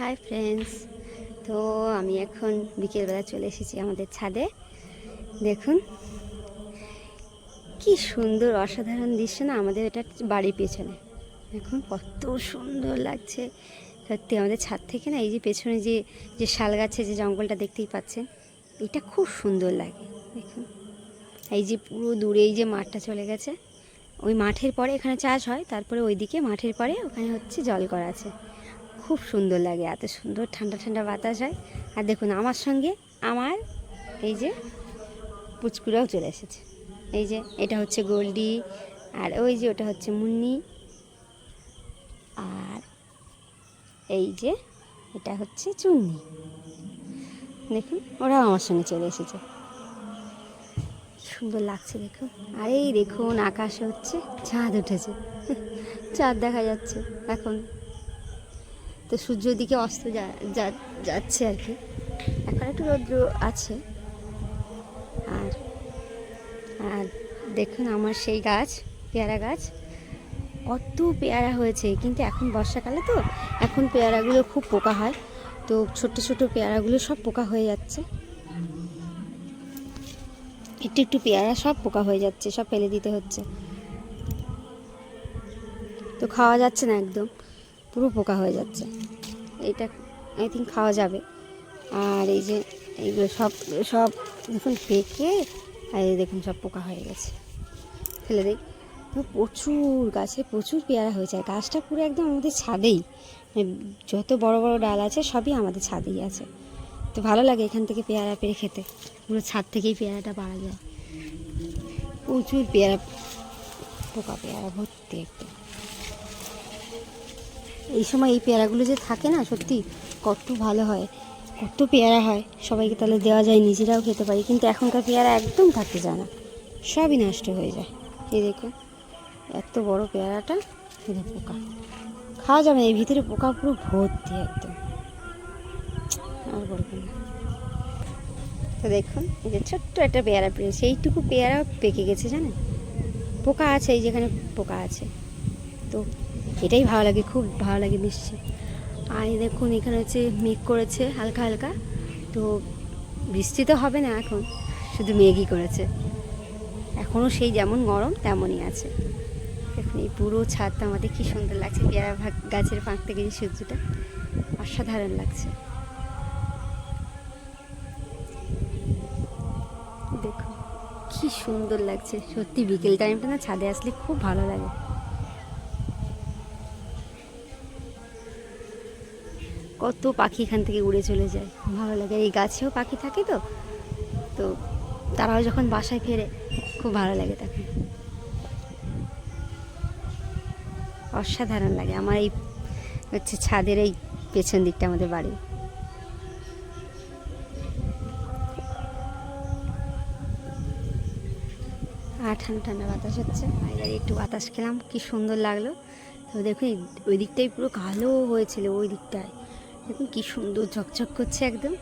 Hi friends. তো আমি এখন বিকেলবেলা চলে এসেছি আমাদের ছাদে। দেখুন কি সুন্দর অসাধারণ দৃশ্য না, আমাদের এটা বাড়ির পেছনে। দেখুন কত সুন্দর লাগছে সত্যি। আমাদের ছাদ থেকে না এই যে পেছনে যে যে শাল গাছে যে জঙ্গলটা দেখতেই পাচ্ছেন, এটা খুব সুন্দর লাগে। দেখুন এই যে পুরো দূরে এই যে মাঠটা চলে গেছে, ওই মাঠের পরে এখানে চাষ হয়, তারপরে ওইদিকে মাঠের পরে ওখানে হচ্ছে জল করা আছে। খুব সুন্দর লাগে, এত সুন্দর ঠান্ডা ঠান্ডা বাতাস হয়। আর দেখুন আমার সঙ্গে আমার এই যে পুচকুরাও চলে এসেছে। এই যে এটা হচ্ছে গোল্ডি, আর ওই যে ওটা হচ্ছে মুন্নি, আর এই যে এটা হচ্ছে চুন্নি। দেখুন ওরাও আমার সঙ্গে চলে এসেছে, সুন্দর লাগছে দেখুন। আর এই দেখুন আকাশে হচ্ছে চাঁদ উঠেছে, চাঁদ দেখা যাচ্ছে এখন। তো সূর্যের দিকে অস্ত যাচ্ছে আর কি, এখন একটু রৌদ্র আছে। আর আর দেখুন আমার সেই গাছ, পেয়ারা গাছ, কত পেয়ারা হয়েছে। কিন্তু এখন বর্ষাকালে তো, এখন পেয়ারাগুলো খুব পোকা হয়, তো ছোট ছোট পেয়ারাগুলো সব পোকা হয়ে যাচ্ছে। একটু একটু পেয়ারা সব পোকা হয়ে যাচ্ছে, সব ফেলে দিতে হচ্ছে, তো খাওয়া যাচ্ছে না, একদম পুরো পোকা হয়ে যাচ্ছে। এটা আই থিঙ্ক খাওয়া যাবে। আর এই যে এইগুলো সব সব দেখুন পেকে, আর এই দেখুন সব পোকা হয়ে গেছে, ফেলে দিই। প্রচুর গাছে প্রচুর পেয়ারা হয়েছে, আর গাছটা পুরো একদম আমাদের ছাদেই, যত বড় বড় ডাল আছে সবই আমাদের ছাদেই আছে। তো ভালো লাগে এখান থেকে পেয়ারা পেরে খেতে, পুরো ছাদ থেকেই পেয়ারাটা পাওয়া যায়। প্রচুর পেয়ারা, পোকা পেয়ারা ভর্তি একদম। এই সময় এই পেয়ারাগুলো যে থাকে না, সত্যি কত ভালো হয়, কত পেয়ারা হয়, সবাইকে তাহলে দেওয়া যায়, নিজেরাও খেতে পারি। কিন্তু এখনকার পেয়ারা একদম থাকতে যায় না, সবই নষ্ট হয়ে যায়। এই দেখুন এত বড় পেয়ারাটা, শুধু পোকা, খাওয়া যাবে না, এই ভিতরে পোকা পুরো ভর্তি একদম, আর বলবো না। তো দেখুন এই যে ছোট্ট একটা পেয়ারা পেয়েছে, এইটুকু পেয়ারা পেকে গেছে জানেন, পোকা আছে এই যেখানে পোকা আছে। তো এটাই ভালো লাগে, খুব ভালো লাগে মিষ্টি। আর দেখুন এখানে হচ্ছে মেঘ করেছে হালকা হালকা, তো বৃষ্টি তো হবে না এখন, শুধু মেঘই করেছে। এখনও সেই যেমন গরম তেমনই আছে। দেখুন এই পুরো ছাদটা আমাদের কী সুন্দর লাগছে, পেয়ারা গাছের ফাঁক থেকে যে সূর্যটা, অসাধারণ লাগছে। দেখুন কি সুন্দর লাগছে সত্যি, বিকেল টাইমটা না ছাদে আসলে খুব ভালো লাগে। কত পাখি এখান থেকে উড়ে চলে যায়, ভালো লাগে। এই গাছেও পাখি থাকে, তো তো তারাও যখন বাসায় ফেরে খুব ভালো লাগে তখন, অসাধারণ লাগে। আমার এই হচ্ছে ছাদের এই পেছন দিকটা আমাদের বাড়ি। আর ঠান্ডা ঠান্ডা বাতাস হচ্ছে, বাইরে একটু বাতাস খেলাম, কি সুন্দর লাগলো। তো দেখুন ওই দিকটাই পুরো কালো হয়েছিল, ওই দিকটায় দেখুন কি সুন্দর ঝকঝক করছে একদম।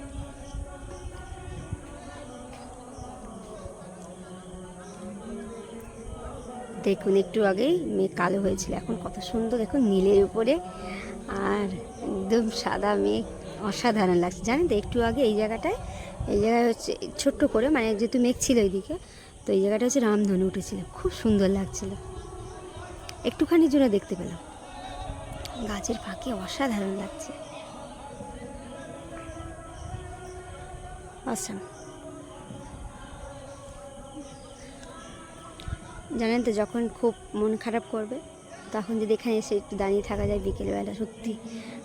দেখুন একটু আগেই মেঘ কালো হয়েছিল, এখন কত সুন্দর দেখুন নীলের উপরে, আর একদম সাদা মেঘ, অসাধারণ লাগছে জানেন তো। একটু আগে এই জায়গাটায় হচ্ছে ছোট্ট করে, মানে যেহেতু মেঘ ছিল এইদিকে, তো এই জায়গাটা হচ্ছে রামধনু উঠেছিল, খুব সুন্দর লাগছিল। একটুখানি জন্য দেখতে পেলাম, গাছের ফাঁকে অসাধারণ লাগছে, অসাম। জানেন তো যখন খুব মন খারাপ করবে, তখন যদি এখানে এসে একটু দাঁড়িয়ে থাকা যায় বিকেলবেলা, সত্যি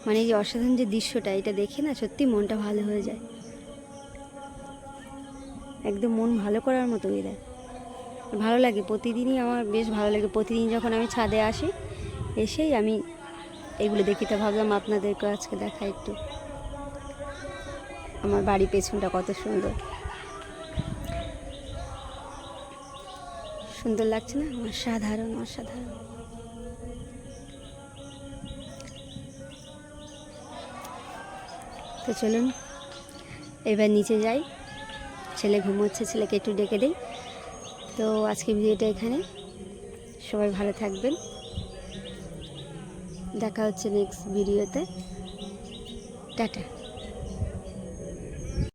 মানে এই যে অসাধারণ যে দৃশ্যটা, এটা দেখে না সত্যি মনটা ভালো হয়ে যায়, একদম মন ভালো করার মতো ওয়েদার। ভালো লাগে প্রতিদিনই, আমার বেশ ভালো লাগে প্রতিদিন যখন আমি ছাদে আসি, এসেই আমি এগুলো দেখি। তো ভাবলাম আপনাদেরকে আজকে দেখা একটু, আমার বাড়ি পেছনটা কত সুন্দর, সুন্দর লাগছে না, অসাধারণ অসাধারণ। তো চলুন এবার নিচে যাই, ছেলে ঘুমোচ্ছে, ছেলেকে একটু ডেকে দিই। তো আজকে ভিডিওটা এখানে, সবাই ভালো থাকবেন, দেখা হচ্ছে নেক্সট ভিডিওতে। টাটা।